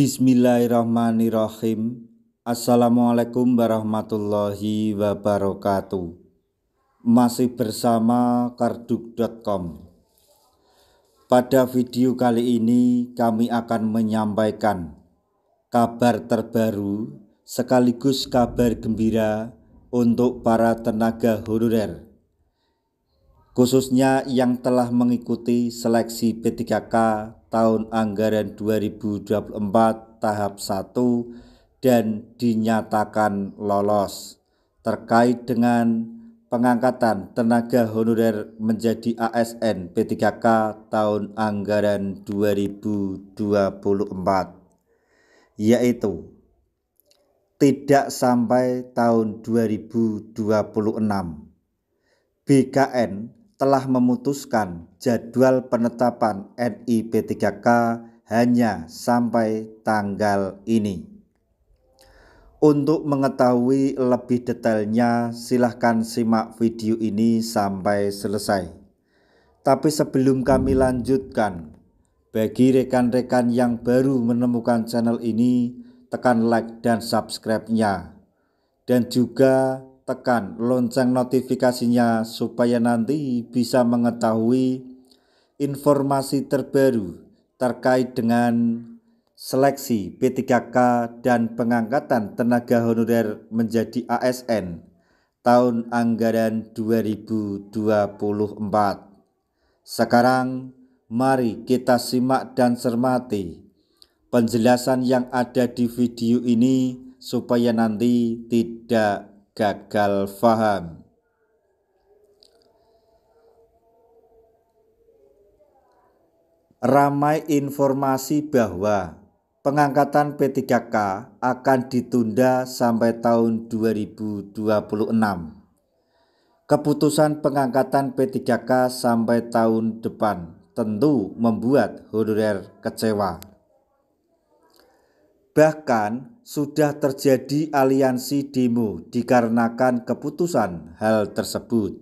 Bismillahirrahmanirrahim. Assalamualaikum warahmatullahi wabarakatuh. Masih bersama karduk.com. Pada video kali ini kami akan menyampaikan kabar terbaru sekaligus kabar gembira untuk para tenaga honorer, khususnya yang telah mengikuti seleksi P3K tahun anggaran 2024 tahap 1 dan dinyatakan lolos terkait dengan pengangkatan tenaga honorer menjadi ASN P3K tahun anggaran 2024, yaitu tidak sampai tahun 2026. BKN telah memutuskan jadwal penetapan NI P3K hanya sampai tanggal ini. Untuk mengetahui lebih detailnya, silahkan simak video ini sampai selesai. Tapi sebelum kami lanjutkan, bagi rekan-rekan yang baru menemukan channel ini, tekan like dan subscribe-nya. Dan juga tekan lonceng notifikasinya supaya nanti bisa mengetahui informasi terbaru terkait dengan seleksi P3K dan pengangkatan tenaga honorer menjadi ASN tahun anggaran 2024. Sekarang mari kita simak dan cermati penjelasan yang ada di video ini supaya nanti tidak gagal paham. Ramai informasi bahwa pengangkatan P3K akan ditunda sampai tahun 2026. Keputusan pengangkatan P3K sampai tahun depan tentu membuat honorer kecewa. Bahkan sudah terjadi aliansi demo dikarenakan keputusan hal tersebut.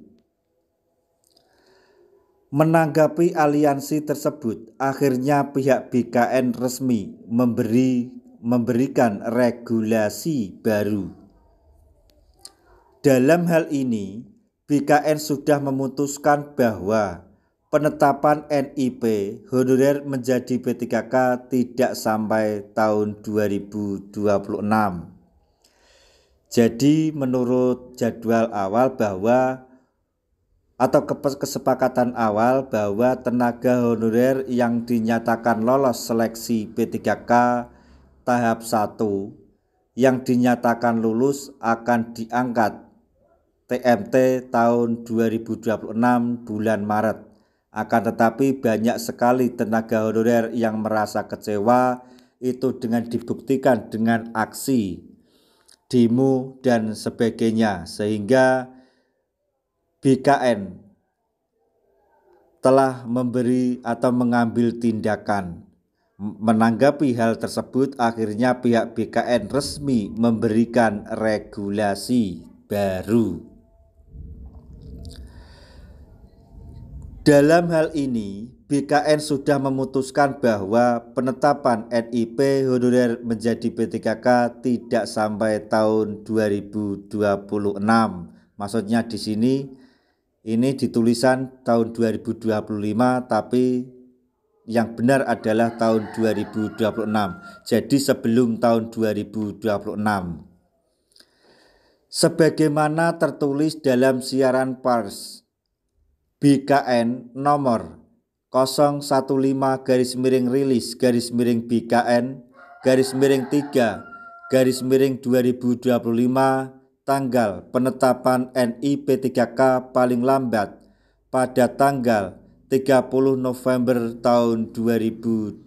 Menanggapi aliansi tersebut, akhirnya pihak BKN resmi memberikan regulasi baru. Dalam hal ini, BKN sudah memutuskan bahwa penetapan NIP honorer menjadi P3K tidak sampai tahun 2026. Jadi menurut jadwal awal atau kesepakatan awal bahwa tenaga honorer yang dinyatakan lolos seleksi P3K tahap 1 yang dinyatakan lulus akan diangkat TMT tahun 2026 bulan Maret. Akan tetapi banyak sekali tenaga honorer yang merasa kecewa, itu dengan dibuktikan dengan aksi, demo dan sebagainya, sehingga BKN telah memberi atau mengambil tindakan. Menanggapi hal tersebut, akhirnya pihak BKN resmi memberikan regulasi baru. Dalam hal ini, BKN sudah memutuskan bahwa penetapan NIP honorer menjadi P3K tidak sampai tahun 2026. Maksudnya di sini ini ditulisan tahun 2025, tapi yang benar adalah tahun 2026. Jadi sebelum tahun 2026. Sebagaimana tertulis dalam siaran pers BKN nomor 015-BKN-3-2025 tanggal penetapan NI P3K paling lambat pada tanggal 30 November tahun 2025.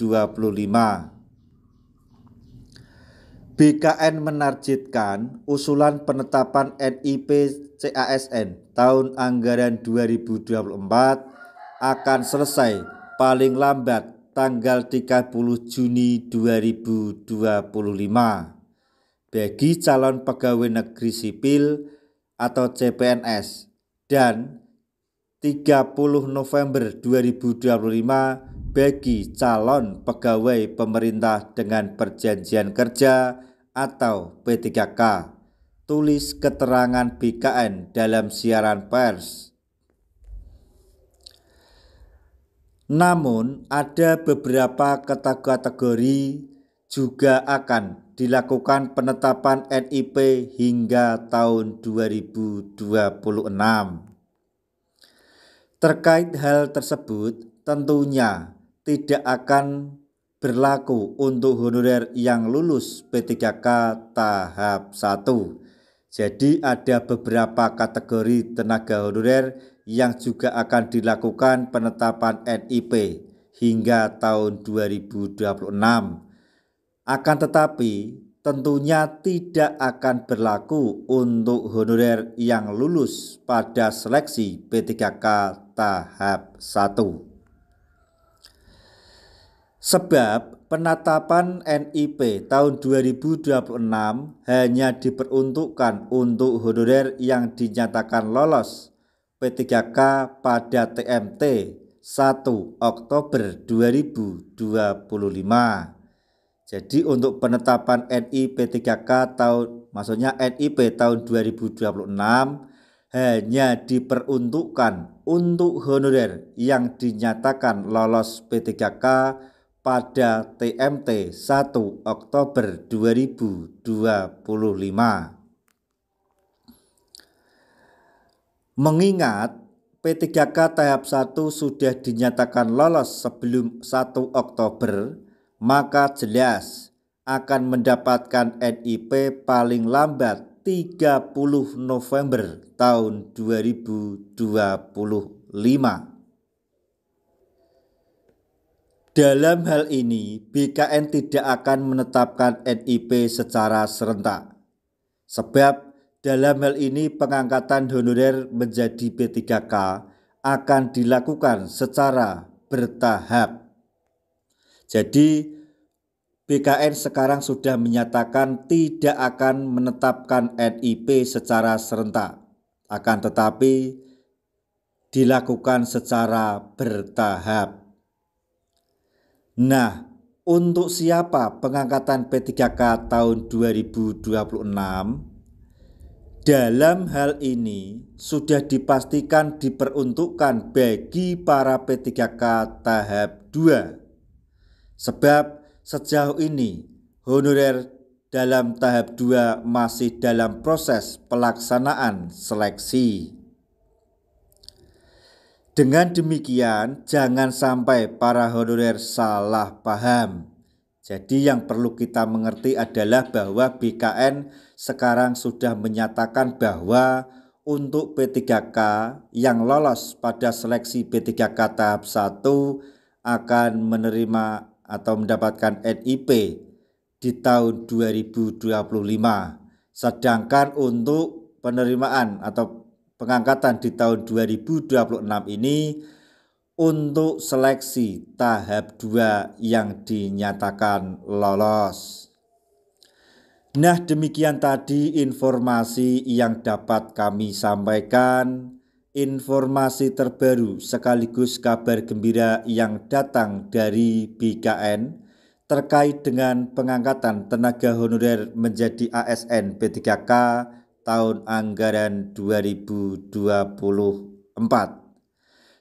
BKN menargetkan usulan penetapan NIP CASN tahun anggaran 2024 akan selesai paling lambat tanggal 30 Juni 2025 bagi calon pegawai negeri sipil atau CPNS dan 30 November 2025 bagi calon pegawai pemerintah dengan perjanjian kerja atau P3K. Tulis keterangan BKN dalam siaran pers. Namun ada beberapa kategori juga akan dilakukan penetapan NIP hingga tahun 2026. Terkait hal tersebut, tentunya tidak akan berlaku untuk honorer yang lulus P3K tahap 1. Jadi ada beberapa kategori tenaga honorer yang juga akan dilakukan penetapan NIP hingga tahun 2026. Akan tetapi tentunya tidak akan berlaku untuk honorer yang lulus pada seleksi P3K tahap 1. Sebab penetapan NIP tahun 2026 hanya diperuntukkan untuk honorer yang dinyatakan lolos P3K pada TMT 1 Oktober 2025. Jadi untuk penetapan NIP3K maksudnya NIP tahun 2026 hanya diperuntukkan untuk honorer yang dinyatakan lolos P3K pada TMT 1 Oktober 2025. Mengingat P3K tahap 1 sudah dinyatakan lolos sebelum 1 Oktober, maka jelas akan mendapatkan NIP paling lambat 30 November tahun 2025. Dalam hal ini, BKN tidak akan menetapkan NIP secara serentak. Sebab dalam hal ini pengangkatan honorer menjadi P3K akan dilakukan secara bertahap. Jadi BKN sekarang sudah menyatakan tidak akan menetapkan NIP secara serentak, akan tetapi dilakukan secara bertahap. Nah, untuk siapa pengangkatan P3K tahun 2026? Dalam hal ini sudah dipastikan diperuntukkan bagi para P3K tahap 2. Sebab sejauh ini honorer dalam tahap 2 masih dalam proses pelaksanaan seleksi. Dengan demikian, jangan sampai para honorer salah paham. Jadi yang perlu kita mengerti adalah bahwa BKN sekarang sudah menyatakan bahwa untuk P3K yang lolos pada seleksi P3K tahap 1 akan menerima atau mendapatkan NIP di tahun 2025. Sedangkan untuk penerimaan atau pengangkatan di tahun 2026 ini untuk seleksi tahap 2 yang dinyatakan lolos. Nah, demikian tadi informasi yang dapat kami sampaikan, informasi terbaru sekaligus kabar gembira yang datang dari BKN terkait dengan pengangkatan tenaga honorer menjadi ASN P3K tahun anggaran 2024.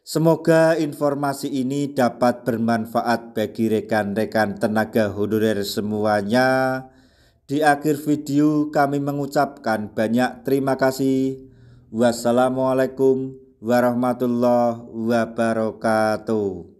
Semoga informasi ini dapat bermanfaat bagi rekan-rekan tenaga honorer semuanya. Di akhir video kami mengucapkan banyak terima kasih. Wassalamualaikum warahmatullahi wabarakatuh.